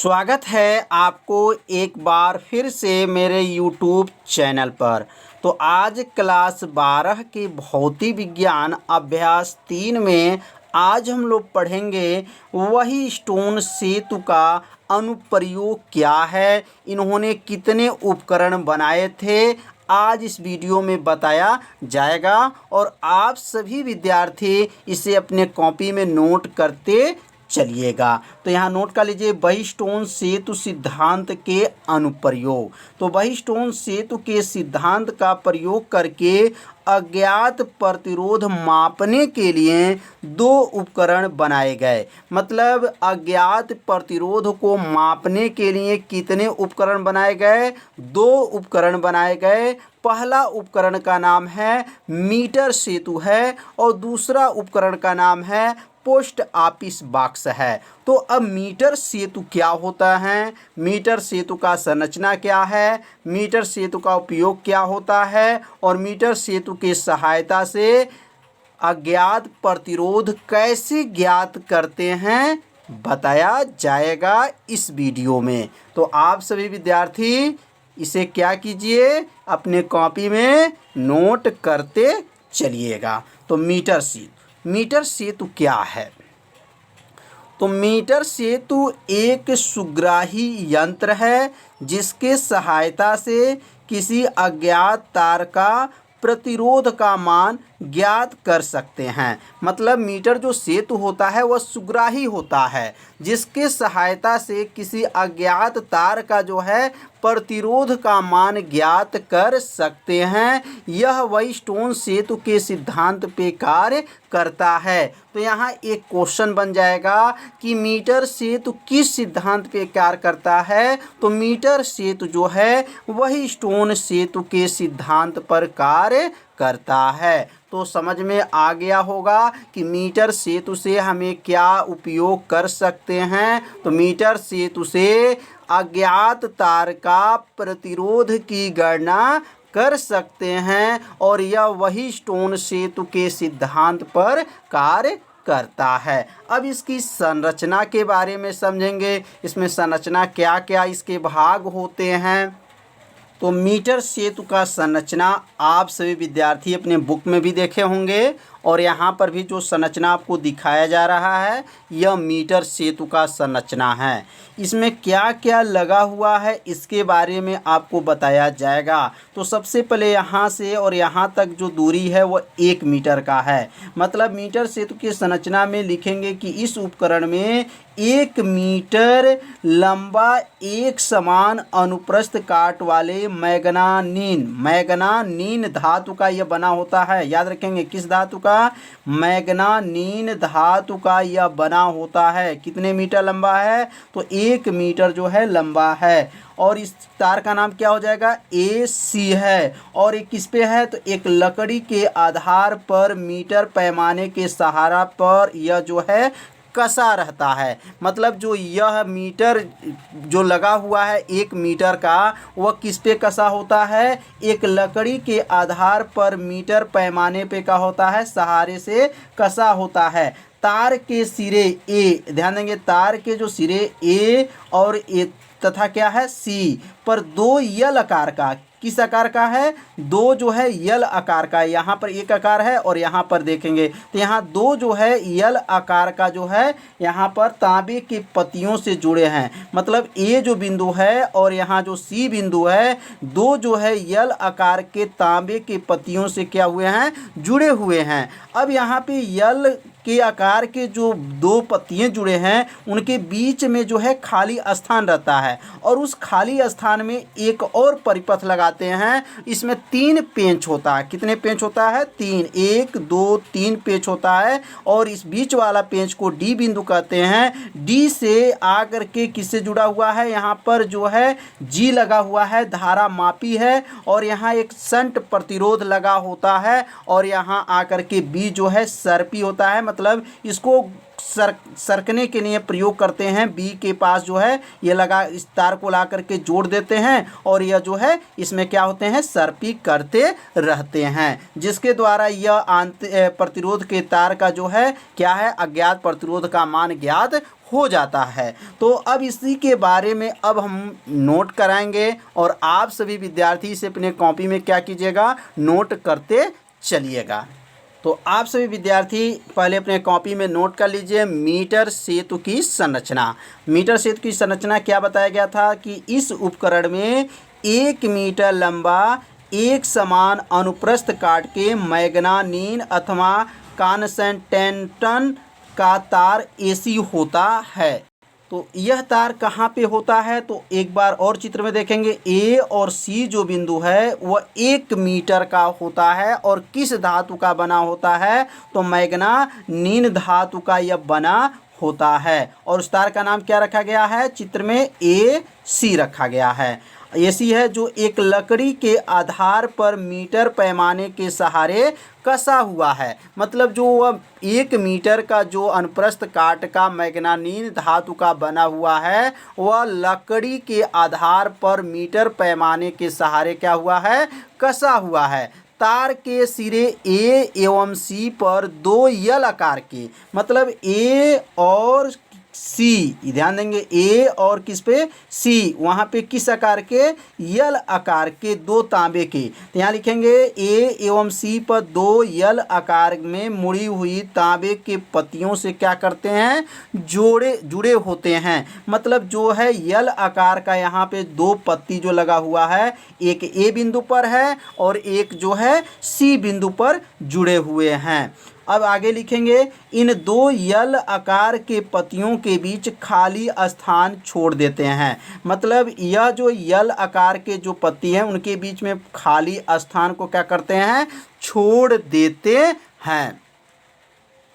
स्वागत है आपको एक बार फिर से मेरे YouTube चैनल पर। तो आज क्लास 12 के भौतिक विज्ञान अभ्यास 3 में आज हम लोग पढ़ेंगे वही स्टोन सेतु का अनुप्रयोग क्या है, इन्होंने कितने उपकरण बनाए थे, आज इस वीडियो में बताया जाएगा और आप सभी विद्यार्थी इसे अपने कॉपी में नोट करते चलिएगा। तो यहाँ नोट कर लीजिए बहिस्टोन सेतु सिद्धांत के अनुप्रयोग। तो बहिस्टोन सेतु के सिद्धांत का प्रयोग करके अज्ञात प्रतिरोध मापने के लिए दो उपकरण बनाए गए। मतलब अज्ञात प्रतिरोध को मापने के लिए कितने उपकरण बनाए गए? दो उपकरण बनाए गए। पहला उपकरण का नाम है मीटर सेतु है और दूसरा उपकरण का नाम है पोस्ट ऑफिस बॉक्स है। तो अब मीटर सेतु क्या होता है, मीटर सेतु का संरचना क्या है, मीटर सेतु का उपयोग क्या होता है और मीटर सेतु के सहायता से अज्ञात प्रतिरोध कैसे ज्ञात करते हैं बताया जाएगा इस वीडियो में। तो आप सभी विद्यार्थी इसे क्या कीजिए, अपने कॉपी में नोट करते चलिएगा। तो मीटर सेतु क्या है? तो मीटर सेतु एक सुग्राही यंत्र है जिसके सहायता से किसी अज्ञात तार का प्रतिरोध का मान ज्ञात कर सकते हैं। मतलब मीटर जो सेतु होता है वह सुग्राही होता है जिसके सहायता से किसी अज्ञात तार का जो है प्रतिरोध का मान ज्ञात कर सकते हैं। यह बहिस्टोन सेतु के सिद्धांत पे कार्य करता है। तो यहाँ एक क्वेश्चन बन जाएगा कि मीटर सेतु किस सिद्धांत पे कार्य करता है? तो मीटर सेतु जो है बहिस्टोन सेतु के सिद्धांत पर कार्य करता है। तो समझ में आ गया होगा कि मीटर सेतु से हमें क्या उपयोग कर सकते हैं। तो मीटर सेतु से अज्ञात तार का प्रतिरोध की गणना कर सकते हैं और यह बहिस्टोन सेतु के सिद्धांत पर कार्य करता है। अब इसकी संरचना के बारे में समझेंगे। इसमें संरचना क्या क्या इसके भाग होते हैं। तो मीटर सेतु का संरचना आप सभी विद्यार्थी अपने बुक में भी देखे होंगे और यहाँ पर भी जो संरचना आपको दिखाया जा रहा है यह मीटर सेतु का संरचना है। इसमें क्या क्या लगा हुआ है इसके बारे में आपको बताया जाएगा। तो सबसे पहले यहाँ से और यहाँ तक जो दूरी है वह 1 मीटर का है। मतलब मीटर सेतु की संरचना में लिखेंगे कि इस उपकरण में 1 मीटर लंबा एक समान अनुप्रस्थ काट वाले मैग्नानीन धातु का यह बना होता है। याद रखेंगे किस धातु का? मैग्नानीन धातु का यह बना होता है। कितने मीटर लंबा है? तो 1 मीटर जो है लंबा है। और इस तार का नाम क्या हो जाएगा? AC है। और ये किस पे है? तो एक लकड़ी के आधार पर मीटर पैमाने के सहारा पर यह जो है कसा रहता है। मतलब जो यह मीटर जो लगा हुआ है 1 मीटर का वह किस पे कसा होता है? एक लकड़ी के आधार पर मीटर पैमाने पे का होता है, सहारे से कसा होता है। तार के सिरे A, ध्यान देंगे तार के जो सिरे A और A तथा क्या है C पर 2 यल आकार का, किस आकार का है? 2 जो है यल आकार का। यहाँ पर एक आकार है और यहाँ पर देखेंगे तो यहाँ 2 जो है यल आकार का जो है यहाँ पर तांबे के पत्तियों से जुड़े हैं। मतलब A जो बिंदु है और यहाँ जो C बिंदु है 2 जो है यल आकार के तांबे के पत्तियों से क्या हुए हैं? जुड़े हुए हैं। अब यहाँ पे यल के आकार के जो 2 पत्तियां जुड़े हैं उनके बीच में जो है खाली स्थान रहता है और उस खाली स्थान में एक और परिपथ लगाते हैं। इसमें 3 पेंच होता है। कितने पेंच होता है? 3, 1 2 3 पेंच होता है और इस बीच वाला पेंच को D बिंदु कहते हैं। D से आकर के किससे जुड़ा हुआ है? यहाँ पर जो है G लगा हुआ है, धारा मापी है और यहाँ एक शंट प्रतिरोध लगा होता है और यहाँ आकर के B जो है सर्पी होता है। मतलब इसको सरकने के लिए प्रयोग करते हैं। बी के पास जो है ये लगा, इस तार को ला करके जोड़ देते हैं और यह जो है इसमें क्या होते हैं? सर्पी करते रहते हैं, जिसके द्वारा यह प्रतिरोध के तार का जो है क्या है? अज्ञात प्रतिरोध का मान ज्ञात हो जाता है। तो अब इसी के बारे में अब हम नोट कराएंगे और आप सभी विद्यार्थी इसे अपने कॉपी में क्या कीजिएगा, नोट करते चलिएगा। तो आप सभी विद्यार्थी पहले अपने कॉपी में नोट कर लीजिए मीटर सेतु की संरचना। मीटर सेतु की संरचना क्या बताया गया था कि इस उपकरण में 1 मीटर लंबा एक समान अनुप्रस्थ काट के मैग्नानीन अथवा कॉन्सटेंटन का तार एसी होता है। तो यह तार कहाँ पे होता है, तो एक बार और चित्र में देखेंगे ए और सी जो बिंदु है वह 1 मीटर का होता है और किस धातु का बना होता है, तो मैग्नानीन धातु का यह बना होता है। और उस तार का नाम क्या रखा गया है, चित्र में ए सी रखा गया है। एसी है जो एक लकड़ी के आधार पर मीटर पैमाने के सहारे कसा हुआ है। मतलब जो वह 1 मीटर का जो अनुप्रस्थ काट का मैग्नानीन धातु का बना हुआ है वह लकड़ी के आधार पर मीटर पैमाने के सहारे क्या हुआ है, कसा हुआ है। तार के सिरे ए एवं सी पर 2 यल आकार के, मतलब ए और सी, ध्यान देंगे ए और किस पे, सी, वहाँ पे किस आकार के, यल आकार के 2 तांबे के। तो यहाँ लिखेंगे ए एवं सी पर 2 यल आकार में मुड़ी हुई तांबे के पत्तियों से क्या करते हैं, जुड़े होते हैं। मतलब जो है यल आकार का यहाँ पे 2 पत्ती जो लगा हुआ है, एक ए बिंदु पर है और एक जो है सी बिंदु पर जुड़े हुए हैं। अब आगे लिखेंगे इन 2 यल आकार के पत्तियों के बीच खाली स्थान छोड़ देते हैं। मतलब यह जो यल आकार के जो पत्ती हैं उनके बीच में खाली स्थान को क्या करते हैं, छोड़ देते हैं।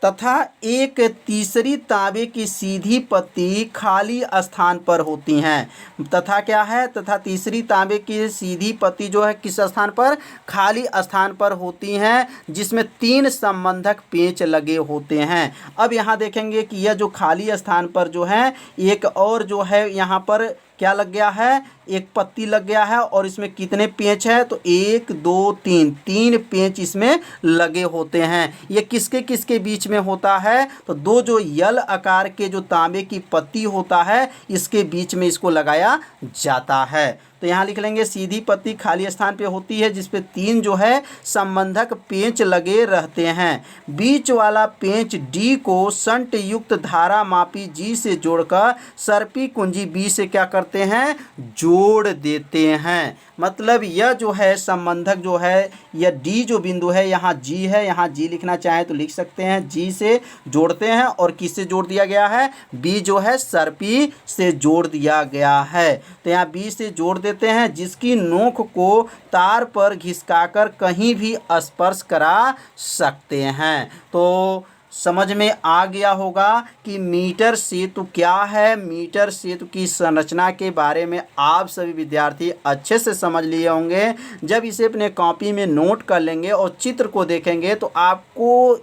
तथा एक तीसरी तांबे की सीधी पत्ती खाली स्थान पर होती हैं। तथा क्या है, तथा तीसरी तांबे की सीधी पत्ती जो है किस स्थान पर, खाली स्थान पर होती हैं, जिसमें 3 संबंधक पेंच लगे होते हैं। अब यहाँ देखेंगे कि यह जो खाली स्थान पर जो है एक और जो है यहाँ पर क्या लग गया है, एक पत्ती लग गया है और इसमें कितने पेंच है, तो 1 2 3 पेंच इसमें लगे होते हैं। ये किसके किसके बीच में होता है, तो 2 जो यल आकार के जो तांबे की पत्ती होता है इसके बीच में इसको लगाया जाता है। तो यहाँ लिख लेंगे सीधी पत्ती खाली स्थान पे होती है जिसपे 3 जो है संबंधक पेंच लगे रहते हैं। बीच वाला पेंच डी को शंट युक्त धारा मापी जी से जोड़कर सर्पी कुंजी बी से क्या करते हैं, जोड़ देते हैं। मतलब यह जो है संबंधक जो है, यह डी जो बिंदु है यहाँ जी है, यहाँ जी लिखना चाहें तो लिख सकते हैं, जी से जोड़ते हैं और किससे जोड़ दिया गया है, बी जो है सर्पी से जोड़ दिया गया है। तो यहाँ बी से जोड़ देते हैं जिसकी नोक को तार पर घिसकाकर कहीं भी स्पर्श करा सकते हैं। तो समझ में आ गया होगा कि मीटर सेतु क्या है। मीटर सेतु की संरचना के बारे में आप सभी विद्यार्थी अच्छे से समझ लिए होंगे। जब इसे अपने कॉपी में नोट कर लेंगे और चित्र को देखेंगे तो आपको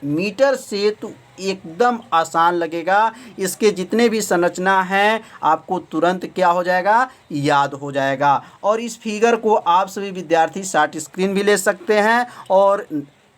मीटर सेतु एकदम आसान लगेगा। इसके जितने भी संरचना हैं आपको तुरंत क्या हो जाएगा, याद हो जाएगा। और इस फिगर को आप सभी विद्यार्थी शॉर्ट स्क्रीन भी ले सकते हैं और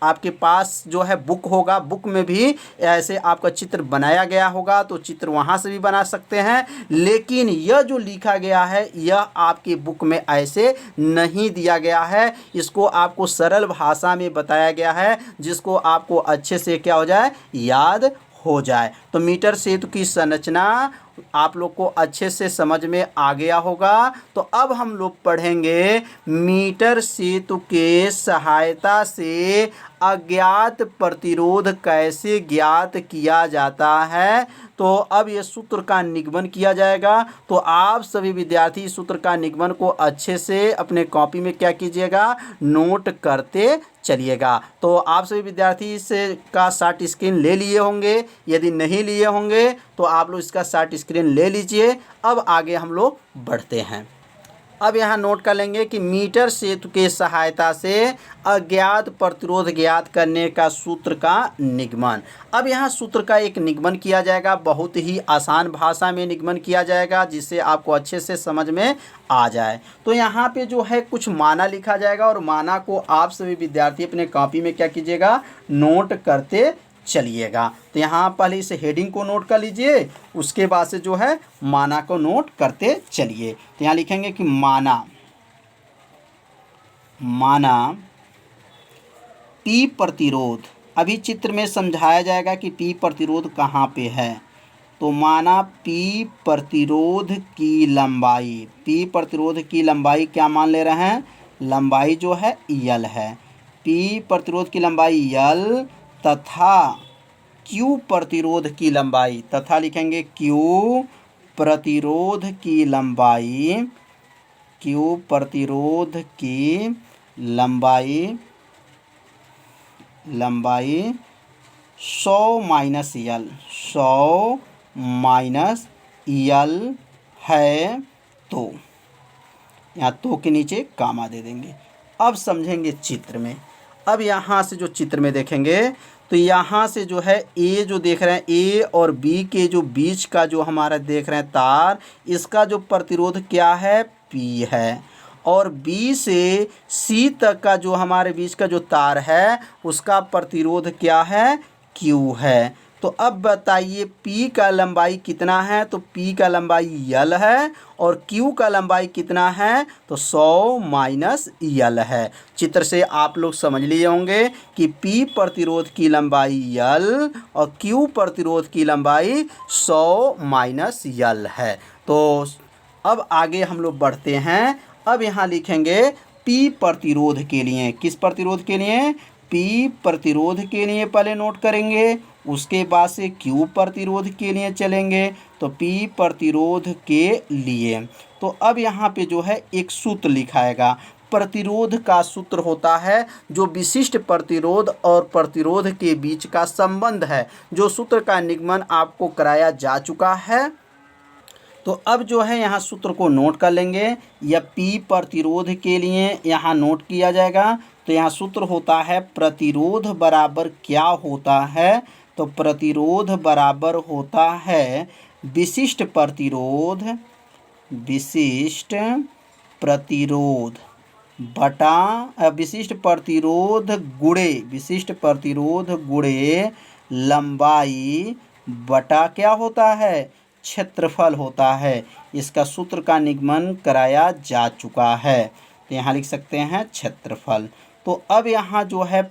आपके पास जो है बुक होगा, बुक में भी ऐसे आपका चित्र बनाया गया होगा तो चित्र वहाँ से भी बना सकते हैं। लेकिन यह जो लिखा गया है यह आपके बुक में ऐसे नहीं दिया गया है। इसको आपको सरल भाषा में बताया गया है जिसको आपको अच्छे से क्या हो जाए, याद हो जाए। तो मीटर सेतु की संरचना आप लोग को अच्छे से समझ में आ गया होगा। तो अब हम लोग पढ़ेंगे मीटर सेतु के सहायता से अज्ञात प्रतिरोध कैसे ज्ञात किया जाता है। तो अब ये सूत्र का निगमन किया जाएगा। तो आप सभी विद्यार्थी सूत्र का निगमन को अच्छे से अपने कॉपी में क्या कीजिएगा, नोट करते चलिएगा। तो आप सभी विद्यार्थी इससे का शॉर्ट स्क्रीन ले लिए होंगे, यदि नहीं लिए होंगे तो आप लोग इसका शॉर्ट स्क्रीन ले लीजिए। अब आगे हम लोग बढ़ते हैं। अब यहाँ नोट कर लेंगे कि मीटर सेतु के सहायता से अज्ञात प्रतिरोध ज्ञात करने का सूत्र का निगमन। अब यहाँ सूत्र का एक निगमन किया जाएगा, बहुत ही आसान भाषा में निगमन किया जाएगा जिससे आपको अच्छे से समझ में आ जाए। तो यहाँ पे जो है कुछ माना लिखा जाएगा और माना को आप सभी विद्यार्थी अपने कॉपी में क्या कीजिएगा, नोट करते चलिएगा। तो यहाँ पहले इस हेडिंग को नोट कर लीजिए, उसके बाद से जो है माना को नोट करते चलिए। तो यहाँ लिखेंगे कि माना पी प्रतिरोध। अभी चित्र में समझाया जाएगा कि पी प्रतिरोध कहाँ पे है। तो माना पी प्रतिरोध की लंबाई क्या मान ले रहे हैं, लंबाई जो है यल है। पी प्रतिरोध की लंबाई यल तथा क्यू प्रतिरोध की लंबाई, तथा लिखेंगे क्यू प्रतिरोध की लंबाई 100 माइनस यल है। तो यहाँ तो के नीचे कामा दे देंगे। अब समझेंगे चित्र में। अब यहाँ से जो चित्र में देखेंगे तो यहाँ से जो है ए जो देख रहे हैं, ए और बी के जो बीच का जो हमारा देख रहे हैं तार, इसका जो प्रतिरोध क्या है, पी है। और बी से सी तक का जो हमारे बीच का जो तार है उसका प्रतिरोध क्या है, क्यू है। तो अब बताइए पी का लंबाई कितना है, तो पी का लंबाई यल है और क्यू का लंबाई कितना है, तो 100 माइनस यल है। चित्र से आप लोग समझ लिए होंगे कि पी प्रतिरोध की लंबाई यल और क्यू प्रतिरोध की लंबाई 100 माइनस यल है। तो अब आगे हम लोग बढ़ते हैं। अब यहाँ लिखेंगे पी प्रतिरोध के लिए, किस प्रतिरोध के लिए, पी प्रतिरोध के लिए पहले नोट करेंगे, उसके बाद से क्यू प्रतिरोध के लिए चलेंगे। तो पी प्रतिरोध के लिए तो अब यहाँ पे जो है एक सूत्र लिखाएगा। प्रतिरोध का सूत्र होता है जो विशिष्ट प्रतिरोध और प्रतिरोध के बीच का संबंध है, जो सूत्र का निगमन आपको कराया जा चुका है। तो अब जो है यहाँ सूत्र को नोट कर लेंगे, या पी प्रतिरोध के लिए यहाँ नोट किया जाएगा। तो यहाँ सूत्र होता है प्रतिरोध बराबर क्या होता है, तो प्रतिरोध बराबर होता है विशिष्ट प्रतिरोध बटा विशिष्ट प्रतिरोध गुणे लंबाई बटा क्या होता है, क्षेत्रफल होता है। इसका सूत्र का निगमन कराया जा चुका है। तो यहाँ लिख सकते हैं क्षेत्रफल। तो अब यहाँ जो है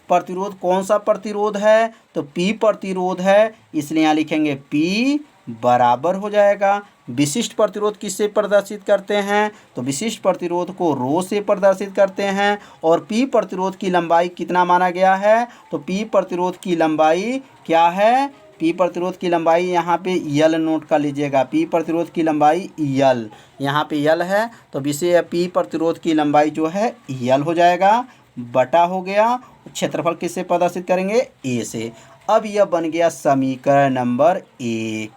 प्रतिरोध कौन सा प्रतिरोध है, तो पी प्रतिरोध है, इसलिए यहाँ लिखेंगे पी बराबर हो जाएगा। विशिष्ट प्रतिरोध किससे प्रदर्शित करते हैं, तो विशिष्ट प्रतिरोध को रो से प्रदर्शित करते हैं। और पी प्रतिरोध की लंबाई कितना माना गया है, तो पी प्रतिरोध की लंबाई क्या है, पी प्रतिरोध की लंबाई यहाँ पे यल नोट कर लीजिएगा। पी प्रतिरोध की लंबाई यल, यहाँ पे यल है तो विषय पी प्रतिरोध की लंबाई जो है यल हो जाएगा, बटा हो गया। क्षेत्रफल किससे प्रदर्शित करेंगे, ए से। अब यह बन गया समीकरण नंबर 1।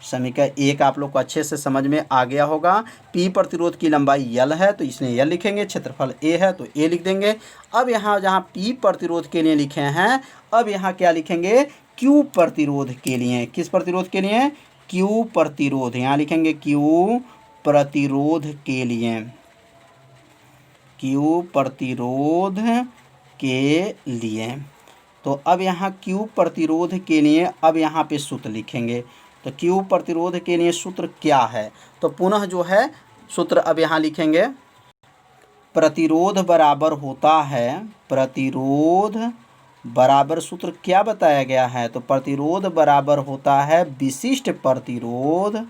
समीकरण 1 आप लोग को अच्छे से समझ में आ गया होगा। पी प्रतिरोध की लंबाई यल है तो इसने यल लिखेंगे, क्षेत्रफल ए है तो ए लिख देंगे। अब यहाँ जहाँ पी प्रतिरोध के लिए लिखे हैं, अब यहाँ क्या लिखेंगे, क्यू प्रतिरोध के लिए। किस प्रतिरोध के लिए, क्यू प्रतिरोध, यहाँ लिखेंगे क्यू प्रतिरोध के लिए, क्यू प्रतिरोध के लिए। तो अब यहाँ क्यू प्रतिरोध के लिए अब यहाँ पे सूत्र लिखेंगे। तो क्यू प्रतिरोध के लिए सूत्र क्या है, तो पुनः जो है सूत्र अब यहाँ लिखेंगे। प्रतिरोध बराबर होता है, प्रतिरोध बराबर सूत्र क्या बताया गया है, तो प्रतिरोध बराबर होता है विशिष्ट प्रतिरोध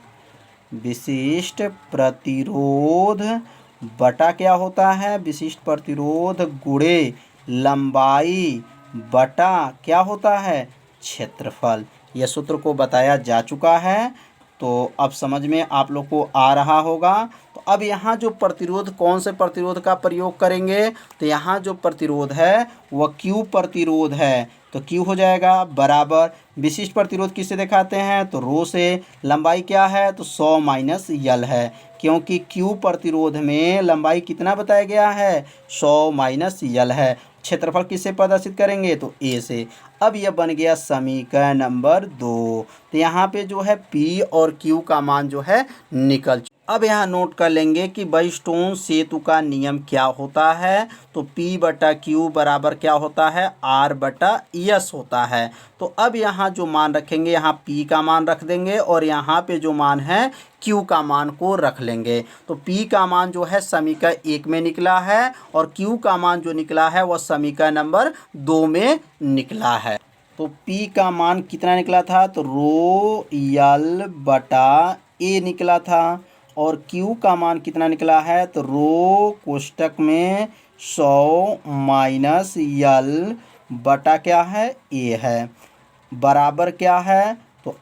बटा क्या होता है, विशिष्ट प्रतिरोध गुणे लंबाई बटा क्या होता है, क्षेत्रफल। यह सूत्र को बताया जा चुका है। तो अब समझ में आप लोग को आ रहा होगा। तो अब यहाँ जो प्रतिरोध, कौन से प्रतिरोध का प्रयोग करेंगे, तो यहाँ जो प्रतिरोध है वह क्यू प्रतिरोध है। तो क्यू हो जाएगा बराबर विशिष्ट प्रतिरोध किससे दिखाते हैं, तो रो से। लंबाई क्या है, तो 100 माइनस यल है, क्योंकि क्यू प्रतिरोध में लंबाई कितना बताया गया है, 100 माइनस यल है। क्षेत्रफल किससे प्रदर्शित करेंगे, तो ए से। अब यह बन गया समीकरण नंबर 2। तो यहाँ पे जो है पी और क्यू का मान जो है निकल अब यहाँ नोट कर लेंगे कि बाइस्टोन सेतु का नियम क्या होता है। तो P/Q बराबर क्या होता है, R/S होता है। तो अब यहाँ जो मान रखेंगे, यहाँ P का मान रख देंगे और यहाँ पे जो मान है Q का मान को रख लेंगे। तो P का मान जो है समीकरण 1 में निकला है और Q का मान जो निकला है वह समीकरण नंबर 2 में निकला है। तो P का मान कितना निकला था, तो ρL/A निकला था और Q का मान कितना निकला है, तो रो कोष्टक में 100 माइनस L बटा क्या है, A है, बराबर क्या है, तो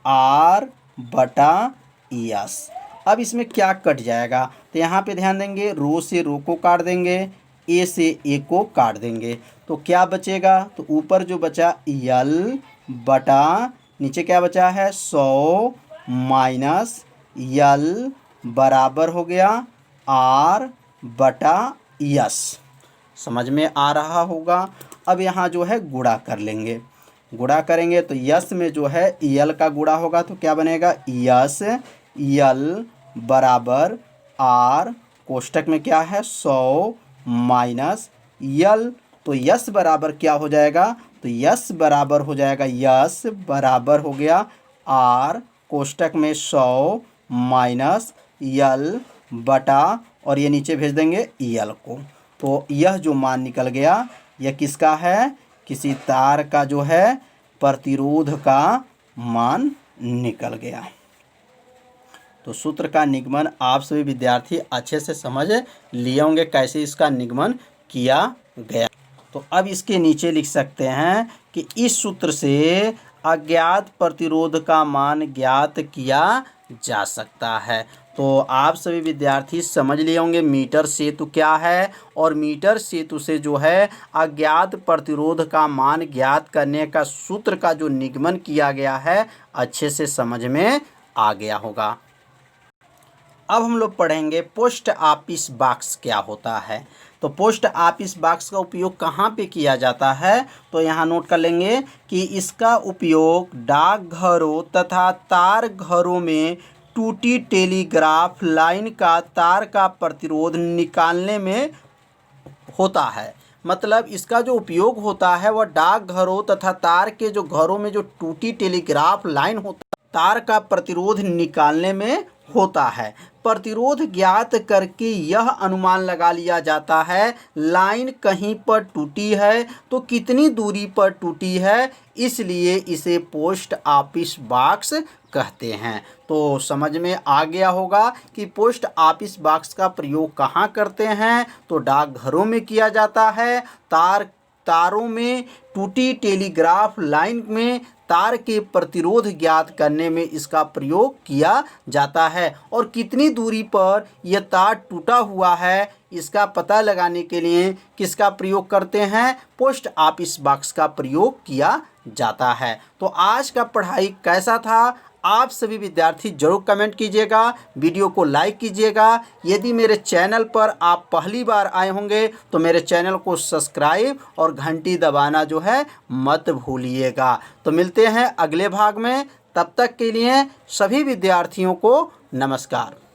R/S। अब इसमें क्या कट जाएगा, तो यहाँ पे ध्यान देंगे, रो से रो को काट देंगे, A से A को काट देंगे, तो क्या बचेगा, तो ऊपर जो बचा L बटा नीचे क्या बचा है 100 माइनस L बराबर हो गया R/S। समझ में आ रहा होगा। अब यहाँ जो है गुणा कर लेंगे, गुणा करेंगे तो यस में जो है L का गुणा होगा तो क्या बनेगा, यस L बराबर R कोष्टक में क्या है 100 माइनस L। तो यस बराबर क्या हो जाएगा, तो यस बराबर हो जाएगा, यस बराबर हो गया R कोष्टक में 100 माइनस L बटा और ये नीचे भेज देंगे L को। तो यह जो मान निकल गया यह किसका है, किसी तार का जो है प्रतिरोध का मान निकल गया। तो सूत्र का निगमन आप सभी विद्यार्थी अच्छे से समझ लिए होंगे कैसे इसका निगमन किया गया। तो अब इसके नीचे लिख सकते हैं कि इस सूत्र से अज्ञात प्रतिरोध का मान ज्ञात किया जा सकता है। तो आप सभी विद्यार्थी समझ लिए होंगे मीटर सेतु क्या है और मीटर सेतु से जो है अज्ञात प्रतिरोध का मान ज्ञात करने का सूत्र का जो निगमन किया गया है अच्छे से समझ में आ गया होगा। अब हम लोग पढ़ेंगे पोस्ट ऑफिस बॉक्स क्या होता है। तो पोस्ट ऑफिस बॉक्स का उपयोग कहाँ पे किया जाता है, तो यहाँ नोट कर लेंगे कि इसका उपयोग डाकघरों तथा तार घरों में टूटी टेलीग्राफ लाइन का तार का प्रतिरोध निकालने में होता है। मतलब इसका जो उपयोग होता है वह डाकघरों तथा तार के जो घरों में जो टूटी टेलीग्राफ लाइन होता है तार का प्रतिरोध निकालने में होता है। प्रतिरोध ज्ञात करके यह अनुमान लगा लिया जाता है लाइन कहीं पर टूटी है तो कितनी दूरी पर टूटी है, इसलिए इसे पोस्ट ऑफिस बॉक्स कहते हैं। तो समझ में आ गया होगा कि पोस्ट ऑफिस बॉक्स का प्रयोग कहाँ करते हैं, तो डाकघरों में किया जाता है, तारों में टूटी टेलीग्राफ लाइन में तार के प्रतिरोध ज्ञात करने में इसका प्रयोग किया जाता है और कितनी दूरी पर यह तार टूटा हुआ है इसका पता लगाने के लिए किसका प्रयोग करते हैं, पोस्ट ऑफिस बॉक्स का प्रयोग किया जाता है। तो आज का पढ़ाई कैसा था आप सभी विद्यार्थी जरूर कमेंट कीजिएगा, वीडियो को लाइक कीजिएगा। यदि मेरे चैनल पर आप पहली बार आए होंगे तो मेरे चैनल को सब्सक्राइब और घंटी दबाना जो है मत भूलिएगा। तो मिलते हैं अगले भाग में, तब तक के लिए सभी विद्यार्थियों को नमस्कार।